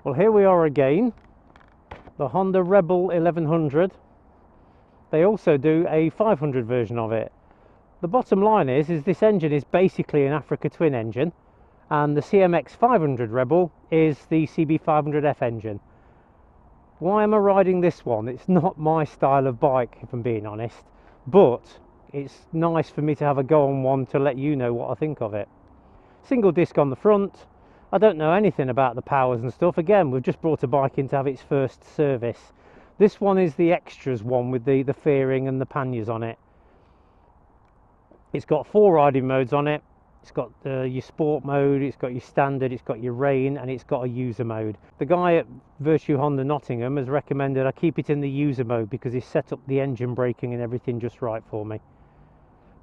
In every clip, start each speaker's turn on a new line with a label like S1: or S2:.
S1: Well, here we are again, the Honda Rebel 1100. They also do a 500 version of it. The bottom line is this engine is basically an Africa Twin engine, and the CMX1100 Rebel is the CB500F engine. Why am I riding this one? It's not my style of bike, if I'm being honest, but it's nice for me to have a go on one to let you know what I think of it. Single disc on the front. I don't know anything about the powers and stuff. Again, we've just brought a bike in to have its first service. This one is the extras one with the fairing and the panniers on it. It's got 4 riding modes on it. It's got your sport mode, it's got your standard, it's got your rain, and it's got a user mode. The guy at Vertu Honda Nottingham has recommended I keep it in the user mode because he's set up the engine braking and everything just right for me.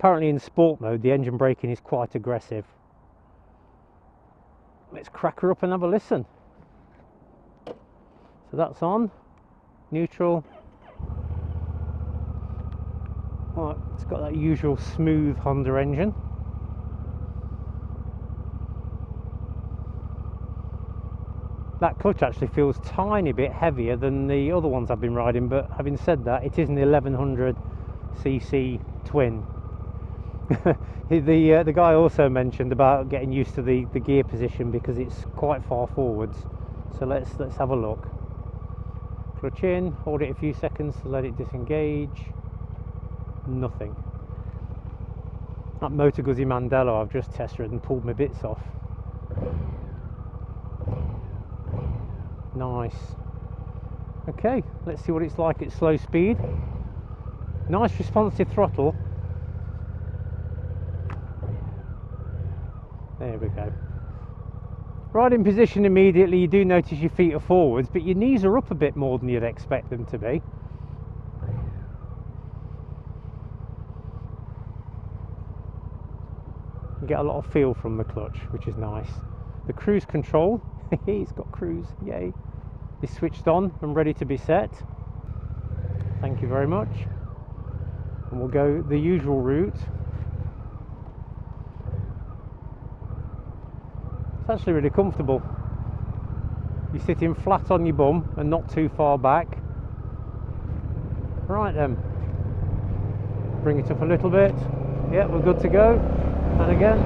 S1: Apparently in sport mode the engine braking is quite aggressive. Let's crack her up and have a listen. So that's on, neutral. Right, it's got that usual smooth Honda engine. That clutch actually feels tiny bit heavier than the other ones I've been riding, but having said that, it is an 1100cc twin. The guy also mentioned about getting used to the gear position because it's quite far forwards. So let's have a look. Clutch in, hold it a few seconds to let it disengage. Nothing. That Motor Guzzi Mandello I've just test ridden pulled my bits off. Nice. Okay, let's see what it's like at slow speed. Nice responsive throttle. There we go. Right in position immediately, you do notice your feet are forwards, but your knees are up a bit more than you'd expect them to be. You get a lot of feel from the clutch, which is nice. The cruise control, it's got cruise, yay, is switched on and ready to be set. Thank you very much. And we'll go the usual route. It's actually really comfortable. You're sitting flat on your bum and not too far back. Right then, bring it up a little bit. Yeah, we're good to go. And again,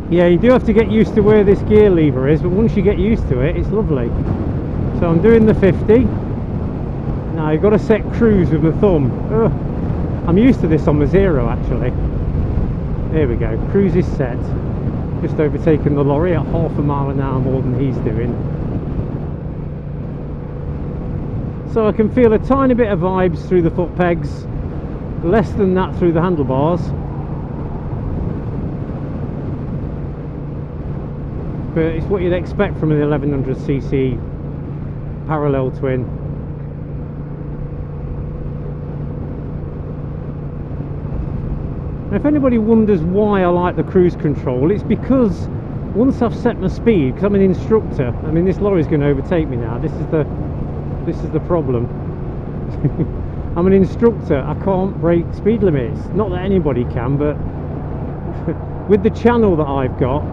S1: yeah, you do have to get used to where this gear lever is, but once you get used to it, it's lovely. So I'm doing the 50. Now you've got to set cruise with my thumb. Ugh. I'm used to this on my 0 actually. There we go, cruise is set. Just overtaken the lorry at half a mile an hour more than he's doing. So I can feel a tiny bit of vibes through the foot pegs, less than that through the handlebars. But it's what you'd expect from an 1100cc parallel twin. If anybody wonders why I like the cruise control, it's because once I've set my speed, because I'm an instructor, I mean this lorry's going to overtake me now, this is the problem. I'm an instructor, I can't break speed limits. Not that anybody can, but with the channel that I've got,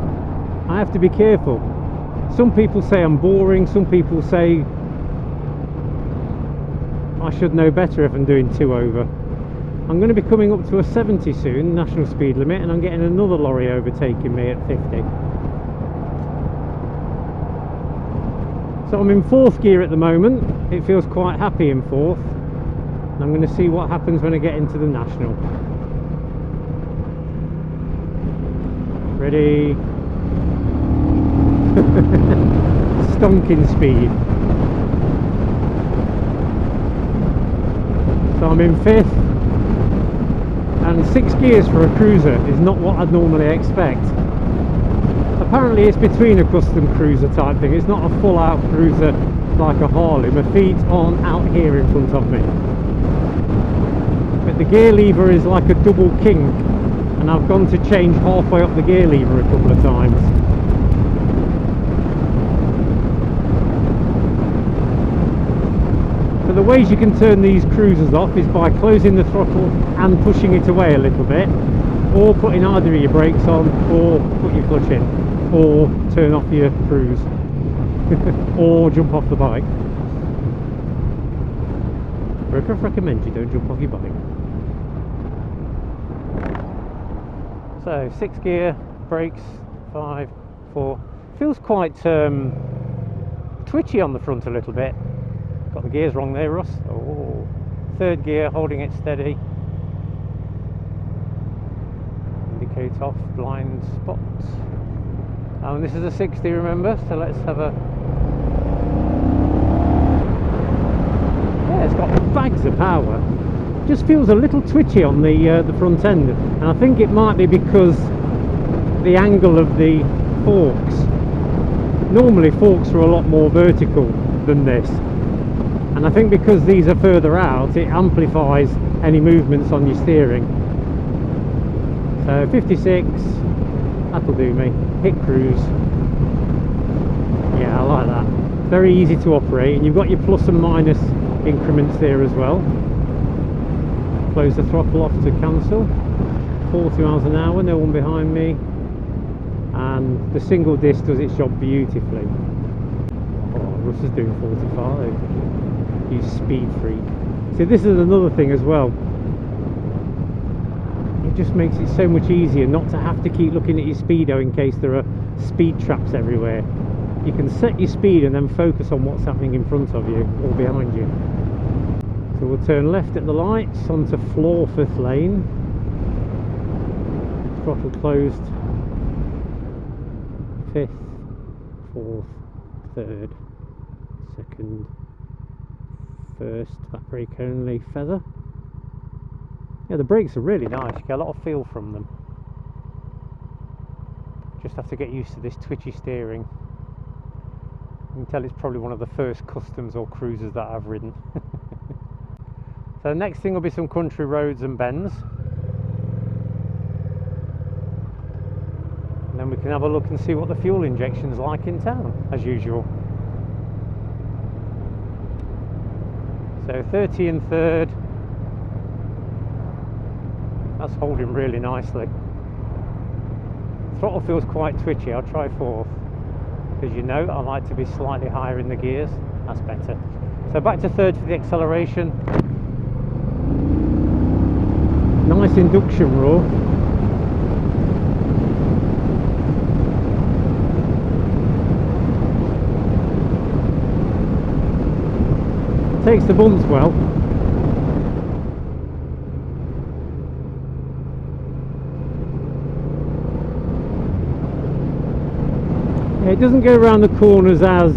S1: I have to be careful. Some people say I'm boring, some people say I should know better if I'm doing 2 over. I'm going to be coming up to a 70 soon, national speed limit, and I'm getting another lorry overtaking me at 50. So I'm in 4th gear at the moment. It feels quite happy in 4th. And I'm going to see what happens when I get into the national. Ready? Stonking speed. So I'm in 5th. And 6 gears for a cruiser is not what I'd normally expect. Apparently it's between a custom cruiser type thing, it's not a full out cruiser like a Harley. My feet aren't out here in front of me. But the gear lever is like a double kink, and I've gone to change halfway up the gear lever a couple of times. So the ways you can turn these cruisers off is by closing the throttle and pushing it away a little bit, or putting either of your brakes on, or put your clutch in, or turn off your cruise. or jump off the bike. Roadcraft recommends you don't jump off your bike. So 6 gear, brakes, 5, 4. Feels quite twitchy on the front a little bit. Got the gears wrong there, Russ. Oh, 3rd gear, holding it steady. Indicate off, blind spot. And this is a 60, remember, so let's have a... Yeah, it's got bags of power. Just feels a little twitchy on the front end, and I think it might be because the angle of the forks. Normally forks are a lot more vertical than this, and I think because these are further out, it amplifies any movements on your steering. So 56, that'll do me. Hit cruise. Yeah, I like that. Very easy to operate, and you've got your plus and minus increments there as well. Close the throttle off to cancel. 40 miles an hour, no one behind me, and the single disc does its job beautifully. Oh, Russ is doing 45. You speed freak. See, this is another thing as well. It just makes it so much easier not to have to keep looking at your speedo in case there are speed traps everywhere. You can set your speed and then focus on what's happening in front of you or behind you. So we'll turn left at the lights onto floor 5th lane. Throttle closed. 5th, 4th, 3rd, 2nd, 1st, back brake only, feather. Yeah, the brakes are really nice, you get a lot of feel from them. Just have to get used to this twitchy steering. You can tell it's probably one of the first customs or cruisers that I've ridden. So the next thing will be some country roads and bends. And then we can have a look and see what the fuel injection's like in town, as usual. So 30 in 3rd. That's holding really nicely. Throttle feels quite twitchy. I'll try 4th. Because you know I like to be slightly higher in the gears. That's better. So back to 3rd for the acceleration. Nice induction roar. Takes the bumps well. It doesn't go around the corners as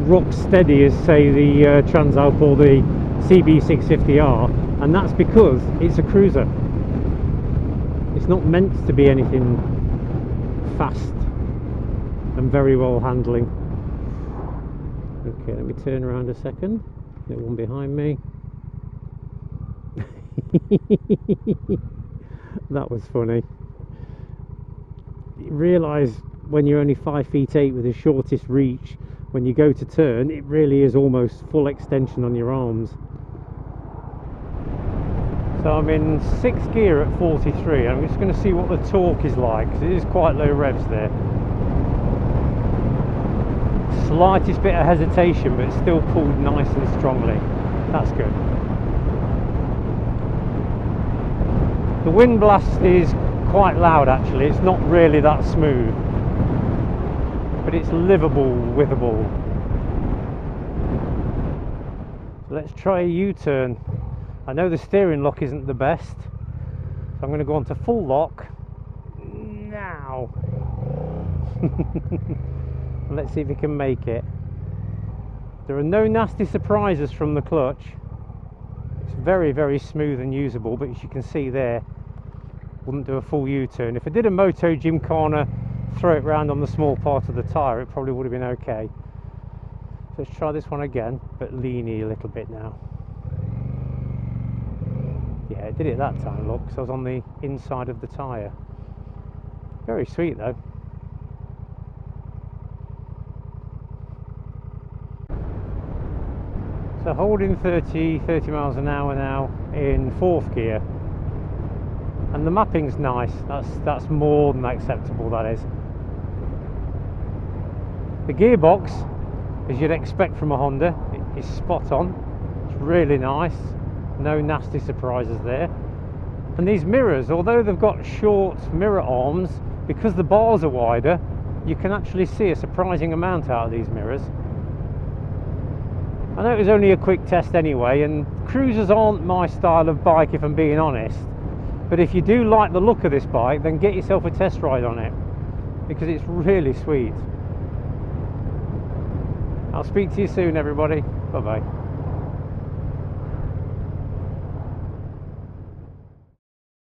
S1: rock steady as say the Transalp or the CB650R, and that's because it's a cruiser. It's not meant to be anything fast and very well handling. Okay, let me turn around a second. No one behind me. That was funny. You realise when you're only 5 feet 8 with the shortest reach, when you go to turn, it really is almost full extension on your arms. So I'm in 6th gear at 43. I'm just going to see what the torque is like, because it is quite low revs there. Slightest bit of hesitation, but it's still pulled nice and strongly. That's good. The wind blast is quite loud actually. It's not really that smooth, but it's livable, withable. So let's try a U-turn. I know the steering lock isn't the best, so I'm going to go on to full lock now. Let's see if we can make it. There are no nasty surprises from the clutch. It's very, very smooth and usable, but as you can see there, wouldn't do a full U-turn. If I did a Moto Gymkhana, throw it round on the small part of the tyre, it probably would have been okay. So let's try this one again, but leany a little bit now. Yeah, it did it that time, look, because I was on the inside of the tyre. Very sweet though. So holding 30 miles an hour now in 4th gear, and the mapping's nice. That's more than acceptable, that is. The gearbox as you'd expect from a Honda. It is spot on. It's really nice. No nasty surprises there. And these mirrors, although they've got short mirror arms, because the bars are wider, you can actually see a surprising amount out of these mirrors. I know it was only a quick test anyway, and cruisers aren't my style of bike if I'm being honest, but if you do like the look of this bike, then get yourself a test ride on it, because it's really sweet. I'll speak to you soon, everybody. Bye bye.